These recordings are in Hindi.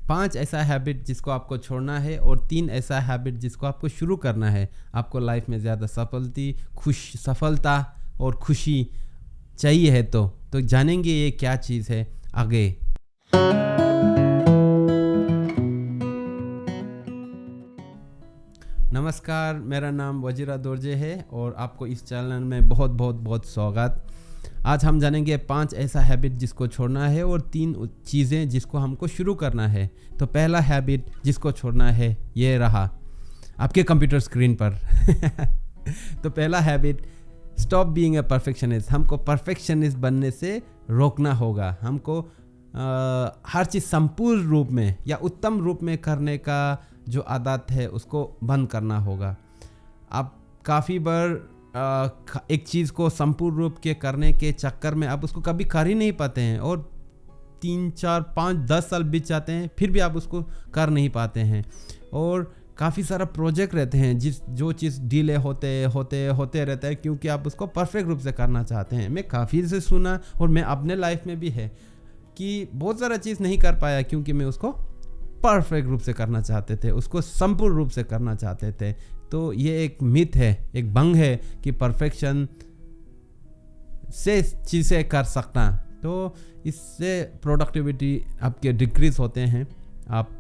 5 ऐसा हैबिट जिसको आपको छोड़ना है और 3 ऐसा हैबिट जिसको आपको शुरू करना है। आपको लाइफ में ज़्यादा सफलता और खुशी चाहिए है तो जानेंगे ये क्या चीज़ है आगे। नमस्कार, मेरा नाम वजीरा दोरजे है और आपको इस चैनल में बहुत स्वागत। आज हम जानेंगे 5 ऐसा हैबिट जिसको छोड़ना है और 3 चीज़ें जिसको हमको शुरू करना है। तो पहला हैबिट जिसको छोड़ना है ये रहा आपके कंप्यूटर स्क्रीन पर। तो पहला habit, stop being a perfectionist. हमको परफेक्शनिस्ट बनने से रोकना होगा। हमको हर चीज़ संपूर्ण रूप में या उत्तम रूप में करने का जो आदत है उसको बंद करना होगा। आप काफ़ी बार एक चीज़ को संपूर्ण रूप के करने के चक्कर में आप उसको कभी कर ही नहीं पाते हैं और 3, 4, 5, 10 साल बीत जाते हैं, फिर भी आप उसको कर नहीं पाते हैं। और काफ़ी सारा प्रोजेक्ट रहते हैं जो चीज़ डिले होते रहता है क्योंकि आप उसको परफेक्ट रूप से करना चाहते हैं। मैं काफ़ी से सुना और मैं अपने लाइफ में भी है कि बहुत सारा चीज़ नहीं कर पाया क्योंकि मैं उसको परफेक्ट रूप से करना चाहते थे, उसको संपूर्ण रूप से करना चाहते थे। तो ये एक मिथ है, एक भंग है कि परफेक्शन से चीज़ें कर सकना, तो इससे प्रोडक्टिविटी आपके डिक्रीज होते हैं। आप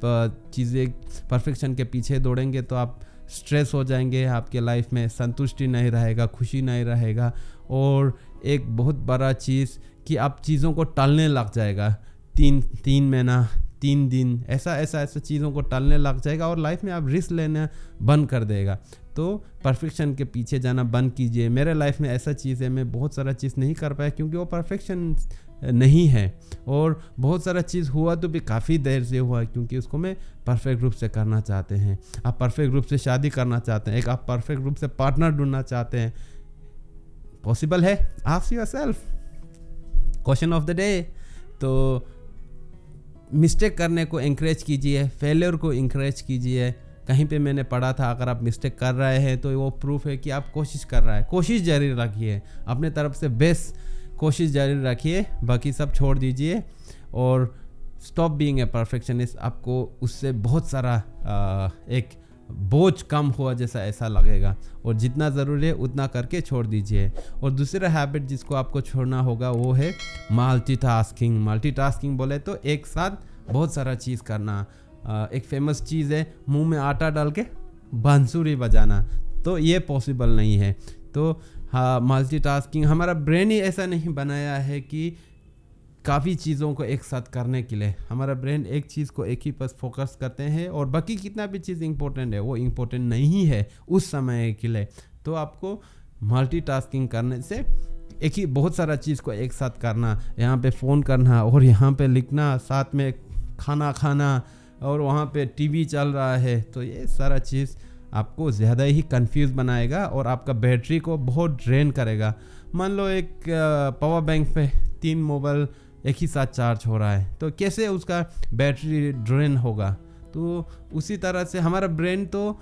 चीज़ें परफेक्शन के पीछे दौड़ेंगे तो आप स्ट्रेस हो जाएंगे, आपके लाइफ में संतुष्टि नहीं रहेगा, खुशी नहीं रहेगा। और एक बहुत बड़ा चीज़ कि आप चीज़ों को टालने लग जाएगा। 3 महीना, 3 दिन ऐसा चीज़ों को टालने लग जाएगा और लाइफ में आप रिस्क लेना बंद कर देगा। तो परफेक्शन के पीछे जाना बंद कीजिए। मेरे लाइफ में ऐसा चीज़ है, मैं बहुत सारा चीज़ नहीं कर पाया क्योंकि वो परफेक्शन नहीं है। और बहुत सारा चीज़ हुआ तो भी काफ़ी देर से हुआ क्योंकि उसको मैं परफेक्ट रूप से करना चाहते हैं। आप परफेक्ट रूप से शादी करना चाहते हैं, आप परफेक्ट रूप से पार्टनर ढूंढना चाहते हैं। पॉसिबल है? Ask yourself, question of the day. तो मिस्टेक करने को इंकरेज कीजिए, फेलियर को इंकरेज कीजिए। कहीं पे मैंने पढ़ा था अगर आप मिस्टेक कर रहे हैं तो वो प्रूफ है कि आप कोशिश कर रहे हैं। कोशिश जारी रखिए, अपने तरफ से बेस्ट कोशिश जारी रखिए, बाकी सब छोड़ दीजिए। और स्टॉप बीइंग ए परफेक्शनिस्ट, आपको उससे बहुत सारा एक बोझ कम हुआ जैसा ऐसा लगेगा और जितना ज़रूरी है उतना करके छोड़ दीजिए। और दूसरा हैबिट जिसको आपको छोड़ना होगा वो है मल्टीटास्किंग। मल्टीटास्किंग बोले तो एक साथ बहुत सारा चीज़ करना। एक फेमस चीज़ है मुंह में आटा डाल के बांसुरी बजाना, तो ये पॉसिबल नहीं है। तो हाँ, मल्टीटास्किंग हमारा ब्रेन ही ऐसा नहीं बनाया है कि काफ़ी चीज़ों को एक साथ करने के लिए। हमारा ब्रेन एक चीज़ को एक ही पर फोकस करते हैं और बाकी कितना भी चीज़ इंपॉर्टेंट है वो इंपॉर्टेंट नहीं है उस समय के लिए। तो आपको मल्टीटास्किंग करने से एक ही बहुत सारा चीज़ को एक साथ करना, यहाँ पे फ़ोन करना और यहाँ पे लिखना, साथ में खाना खाना और वहाँ पे टीवी चल रहा है, तो ये सारा चीज़ आपको ज़्यादा ही कंफ्यूज बनाएगा और आपका बैटरी को बहुत ड्रेन करेगा। मान लो एक पावर बैंक पे 3 मोबाइल एक ही साथ चार्ज हो रहा है तो कैसे उसका बैटरी ड्रेन होगा। तो उसी तरह से हमारा ब्रेन तो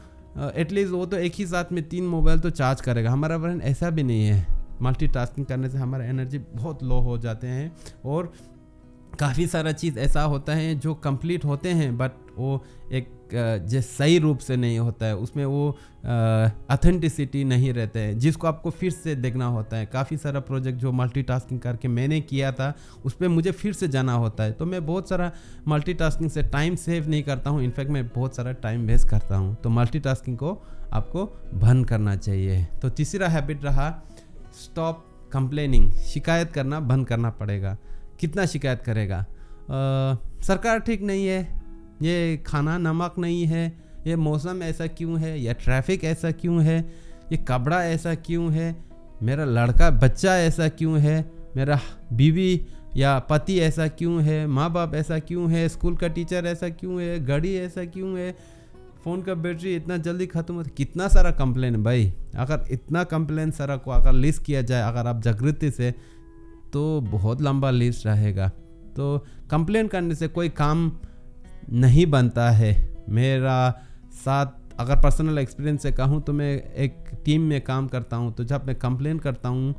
एटलीस्ट वो तो एक ही साथ में 3 मोबाइल तो चार्ज करेगा। हमारा ब्रेन ऐसा भी नहीं है। मल्टीटास्किंग करने से हमारा एनर्जी बहुत लो हो जाते हैं और काफ़ी सारा चीज़ ऐसा होता है जो कंप्लीट होते हैं बट वो एक जो सही रूप से नहीं होता है, उसमें वो ऑथेंटिसिटी नहीं रहते हैं जिसको आपको फिर से देखना होता है। काफ़ी सारा प्रोजेक्ट जो मल्टीटास्किंग करके मैंने किया था उस पर मुझे फिर से जाना होता है। तो मैं बहुत सारा मल्टीटास्किंग से टाइम सेव नहीं करता हूँ, इनफैक्ट मैं बहुत सारा टाइम वेस्ट करता हूँ। तो मल्टीटास्किंग को आपको बंद करना चाहिए। तो तीसरा हैबिट रहा स्टॉप कंप्लेनिंग। शिकायत करना बंद करना पड़ेगा। कितना शिकायत करेगा? सरकार ठीक नहीं है, ये खाना नमक नहीं है, ये मौसम ऐसा क्यों है, या ट्रैफिक ऐसा क्यों है, ये कपड़ा ऐसा क्यों है, मेरा लड़का बच्चा ऐसा क्यों है, मेरा बीवी या पति ऐसा क्यों है, माँ बाप ऐसा क्यों है, स्कूल का टीचर ऐसा क्यों है, गाड़ी ऐसा क्यों है, फ़ोन का बैटरी इतना जल्दी ख़त्म होता है। कितना सारा कंप्लेन है भाई। अगर इतना कंप्लेन सारा को अगर लिस्ट किया जाए अगर आप जागृति से, तो बहुत लंबा लिस्ट रहेगा। तो कंप्लेन करने से कोई काम नहीं बनता है। मेरा साथ अगर पर्सनल एक्सपीरियंस से कहूँ तो मैं एक टीम में काम करता हूँ, तो जब मैं कंप्लेन करता हूँ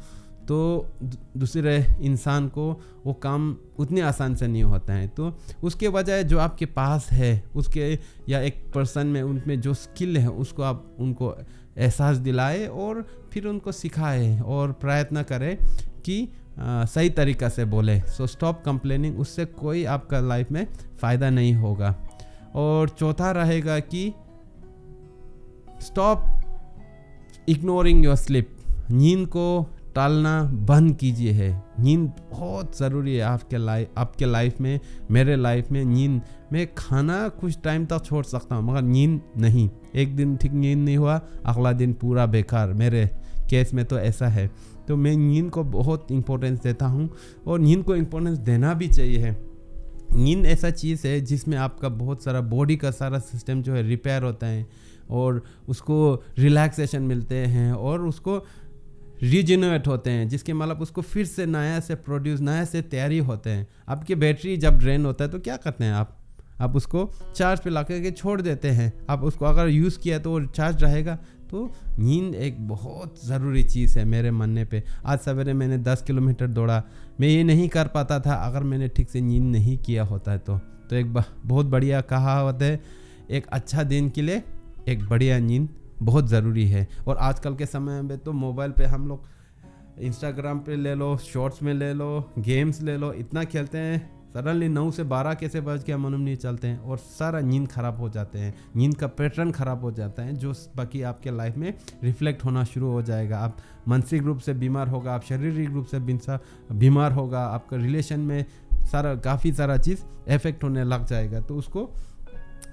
तो दूसरे इंसान को वो काम उतनी आसान से नहीं होता है। तो उसके बजाय जो आपके पास है उसके या एक पर्सन में उनमें जो स्किल है उसको आप उनको एहसास दिलाए और फिर उनको सिखाए और प्रयत्न करें कि सही तरीक़ा से बोले। सो स्टॉप कंप्लेनिंग, उससे कोई आपका लाइफ में फ़ायदा नहीं होगा। और चौथा रहेगा कि स्टॉप इग्नोरिंग योर स्लीप। नींद को टालना बंद कीजिए है। नींद बहुत ज़रूरी है आपके लाइफ में, मेरे लाइफ में। नींद मैं खाना कुछ टाइम तक छोड़ सकता हूँ मगर नींद नहीं। एक दिन ठीक नींद नहीं हुआ, अगला दिन पूरा बेकार। मेरे केस में तो ऐसा है। तो मैं नींद को बहुत इम्पोर्टेंस देता हूँ और नींद को इम्पोर्टेंस देना भी चाहिए है। नींद ऐसा चीज़ है जिसमें आपका बहुत सारा बॉडी का सारा सिस्टम जो है रिपेयर होता है और उसको रिलैक्सेशन मिलते हैं और उसको रीजेनरेट होते हैं, जिसके मतलब उसको फिर से नया से प्रोड्यूस, नया से तैयारी होते हैं। आपकी बैटरी जब ड्रेन होता है तो क्या करते हैं आप उसको चार्ज पे ला के छोड़ देते हैं। आप उसको अगर यूज़ किया तो वो चार्ज रहेगा। तो नींद एक बहुत ज़रूरी चीज़ है मेरे मानने पे। आज सवेरे मैंने 10 किलोमीटर दौड़ा। मैं ये नहीं कर पाता था अगर मैंने ठीक से नींद नहीं किया होता है तो एक बहुत बढ़िया कहावत है, एक अच्छा दिन के लिए एक बढ़िया नींद बहुत ज़रूरी है। और आजकल के समय में तो मोबाइल पे हम लोग इंस्टाग्राम पे ले लो, शॉर्ट्स में ले लो, गेम्स ले लो, इतना खेलते हैं, सडनली 9 से 12 कैसे बज के मालूम नहीं चलते हैं और सारा नींद ख़राब हो जाते हैं। नींद का पैटर्न ख़राब हो जाता है जो बाकी आपके लाइफ में रिफ्लेक्ट होना शुरू हो जाएगा। आप मानसिक रूप से बीमार होगा, आप शारीरिक रूप से बीमार होगा, आपका रिलेशन में काफ़ी सारा चीज़ इफेक्ट होने लग जाएगा। तो उसको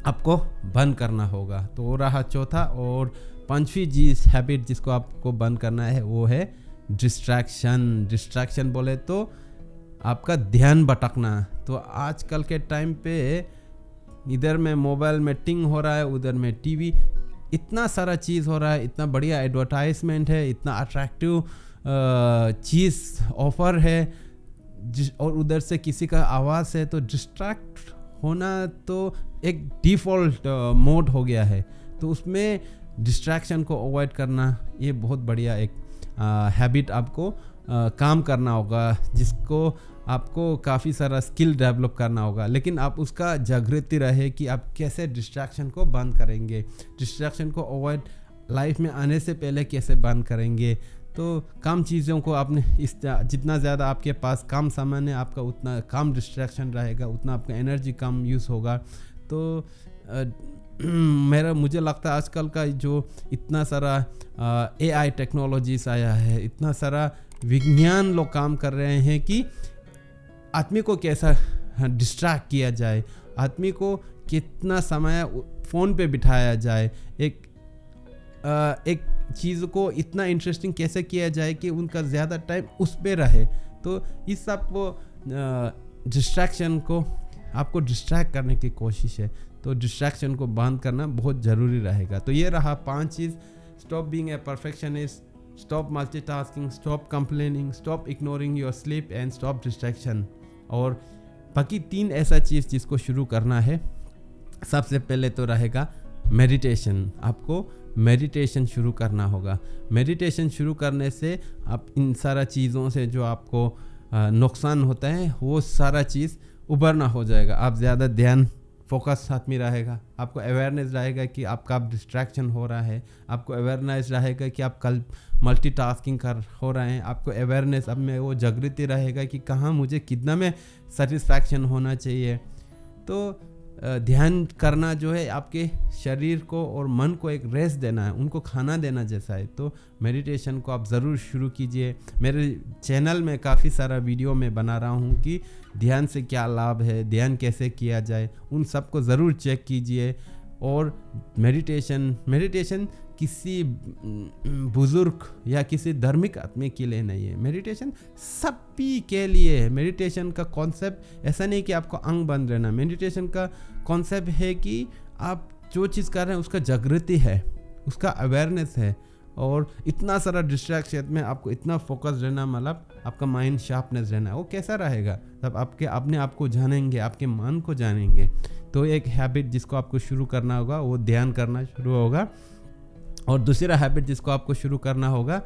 आपको बंद करना होगा। तो वो रहा चौथा। और पांचवी चीज़ हैबिट जिसको आपको बंद करना है वो है डिस्ट्रैक्शन बोले तो आपका ध्यान भटकना। तो आजकल के टाइम पे इधर में मोबाइल में टिंग हो रहा है, उधर में टीवी, इतना सारा चीज़ हो रहा है, इतना बढ़िया एडवर्टाइजमेंट है, इतना अट्रैक्टिव चीज़ ऑफर है और उधर से किसी का आवाज़ है तो डिस्ट्रैक्ट होना तो एक डिफ़ॉल्ट मोड हो गया है। तो उसमें डिस्ट्रैक्शन को अवॉइड करना ये बहुत बढ़िया एक हैबिट आपको काम करना होगा, जिसको आपको काफ़ी सारा स्किल डेवलप करना होगा। लेकिन आप उसका जागृति रहे कि आप कैसे डिस्ट्रैक्शन को बंद करेंगे, डिस्ट्रैक्शन को अवॉइड लाइफ में आने से पहले कैसे बंद करेंगे। तो कम चीज़ों को आपने जितना ज़्यादा आपके पास कम सामान है आपका उतना कम डिस्ट्रैक्शन रहेगा, उतना आपका एनर्जी कम यूज़ होगा। तो मुझे लगता है आजकल का जो इतना सारा AI टेक्नोलॉजीज आया है, इतना सारा विज्ञान लोग काम कर रहे हैं कि आदमी को कैसा डिस्ट्रैक्ट किया जाए, आदमी को कितना समय फ़ोन पे बिठाया जाए, एक चीज़ को इतना इंटरेस्टिंग कैसे किया जाए कि उनका ज़्यादा टाइम उस पे रहे। तो इस सब को डिस्ट्रैक्शन को आपको डिस्ट्रैक्ट करने की कोशिश है। तो डिस्ट्रैक्शन को बंद करना बहुत ज़रूरी रहेगा। तो ये रहा 5 चीज़। Stop being a perfectionist, stop multitasking, stop complaining, stop ignoring your sleep and stop distraction. और बाकी 3 ऐसा चीज़ जिसको शुरू करना है। सबसे पहले तो रहेगा मेडिटेशन। आपको मेडिटेशन शुरू करना होगा। मेडिटेशन शुरू करने से आप इन सारा चीज़ों से जो आपको नुकसान होता है वो सारा चीज़ उभरना हो जाएगा। आप ज़्यादा ध्यान फोकस साथ में रहेगा, आपको अवेयरनेस रहेगा कि आपका डिस्ट्रैक्शन हो रहा है, आपको अवेयरनेस रहेगा कि आप कल मल्टीटास्किंग हो रहे हैं, आपको अवेयरनेस अब में वो जागृति रहेगा कि कहाँ मुझे कितना में सेटिस्फैक्शन होना चाहिए। तो ध्यान करना जो है आपके शरीर को और मन को एक रेस्ट देना है, उनको खाना देना जैसा है। तो मेडिटेशन को आप ज़रूर शुरू कीजिए। मेरे चैनल में काफ़ी सारा वीडियो मैं बना रहा हूँ कि ध्यान से क्या लाभ है, ध्यान कैसे किया जाए, उन सब को ज़रूर चेक कीजिए। और मेडिटेशन किसी बुज़ुर्ग या किसी धार्मिक आदमी के लिए नहीं है, मेडिटेशन सभी के लिए है। मेडिटेशन का कॉन्सेप्ट ऐसा नहीं कि आपको अंग बंद रहना, मेडिटेशन का कॉन्सेप्ट है कि आप जो चीज़ कर रहे हैं उसका जागृति है, उसका अवेयरनेस है। और इतना सारा डिस्ट्रैक्शन में आपको इतना फोकस रहना, मतलब आपका माइंड शार्पनेस रहना, वो कैसा रहेगा तब आपके अपने आप को जानेंगे, आपके मन को जानेंगे। तो एक हैबिट जिसको आपको शुरू करना होगा वो ध्यान करना शुरू होगा। और दूसरा हैबिट जिसको आपको शुरू करना होगा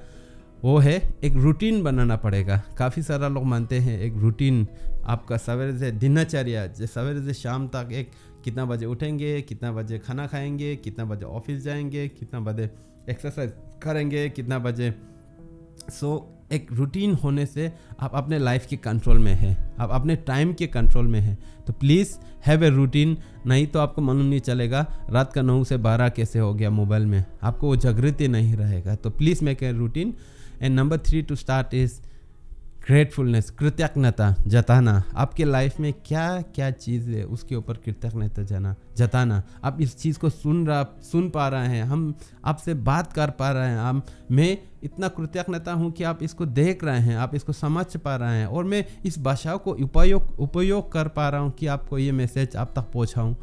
वो है एक रूटीन बनाना पड़ेगा। काफ़ी सारा लोग मानते हैं एक रूटीन, आपका सवेरे से दिनचर्या, सवेरे से शाम तक एक कितना बजे उठेंगे, कितना बजे खाना खाएंगे, कितना बजे ऑफिस जाएंगे, कितना बजे एक्सरसाइज करेंगे, कितना बजे। एक रूटीन होने से आप अपने लाइफ के कंट्रोल में है, आप अपने टाइम के कंट्रोल में है। तो प्लीज़ हैव ए रूटीन, नहीं तो आपको मालूम नहीं चलेगा रात का 9 से 12 कैसे हो गया मोबाइल में, आपको वो जागृति नहीं रहेगा। तो please make a routine. And number 3 to start is gratefulness, कृतज्ञता जताना। आपके लाइफ में क्या क्या चीज़ है उसके ऊपर कृतज्ञता जताना। आप इस चीज़ को सुन पा रहे हैं, हम आपसे बात कर पा रहे हैं, मैं इतना कृतज्ञता हूँ कि आप इसको देख रहे हैं, आप इसको समझ पा रहे हैं, और मैं इस भाषा को उपयोग कर पा रहा हूँ कि आपको ये मैसेज आप तक पहुँचाऊँ।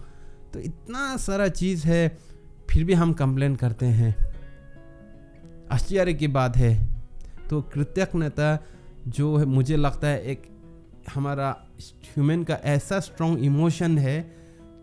तो इतना सारा चीज़ है, फिर भी हम कंप्लेन करते हैं। आश्चर्य की बात है। तो कृतज्ञता जो है, मुझे लगता है एक हमारा ह्यूमन का ऐसा स्ट्रॉन्ग इमोशन है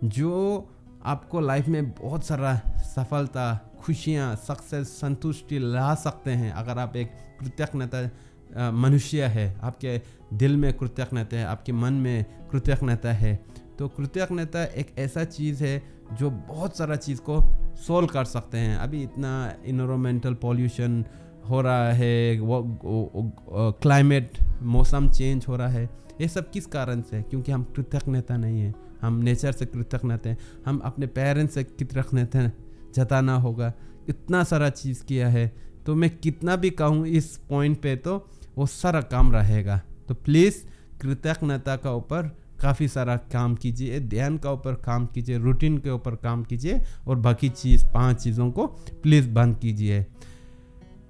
जो आपको लाइफ में बहुत सारा सफलता, खुशियाँ, सक्सेस, संतुष्टि ला सकते हैं। अगर आप एक कृतज्ञता मनुष्य है, आपके दिल में कृतज्ञता है, आपके मन में कृतज्ञता है, तो कृतज्ञता एक ऐसा चीज़ है जो बहुत सारा चीज़ को सोल्व कर सकते हैं। अभी इतना इन्वायरमेंटल पॉल्यूशन हो रहा है, क्लाइमेट, मौसम चेंज हो रहा है, ये सब किस कारण से? क्योंकि हम कृतज्ञता नहीं है, हम नेचर से कृतज्ञता हैं, हम अपने पेरेंट्स से कृतज्ञता जताना होगा। इतना सारा चीज़ किया है, तो मैं कितना भी कहूँ इस पॉइंट पे तो वो सारा काम रहेगा। तो प्लीज़ कृतज्ञता का ऊपर काफ़ी सारा काम कीजिए, ध्यान का ऊपर काम कीजिए, रूटीन के ऊपर काम कीजिए, और बाकी 5 चीज़ों को प्लीज़ बंद कीजिए।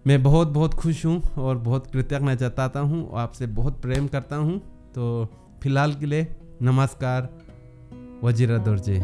मैं बहुत बहुत खुश हूँ और बहुत कृतज्ञता जताता हूँ, आपसे बहुत प्रेम करता हूँ। तो फिलहाल के लिए नमस्कार, वजीरा दोरजे।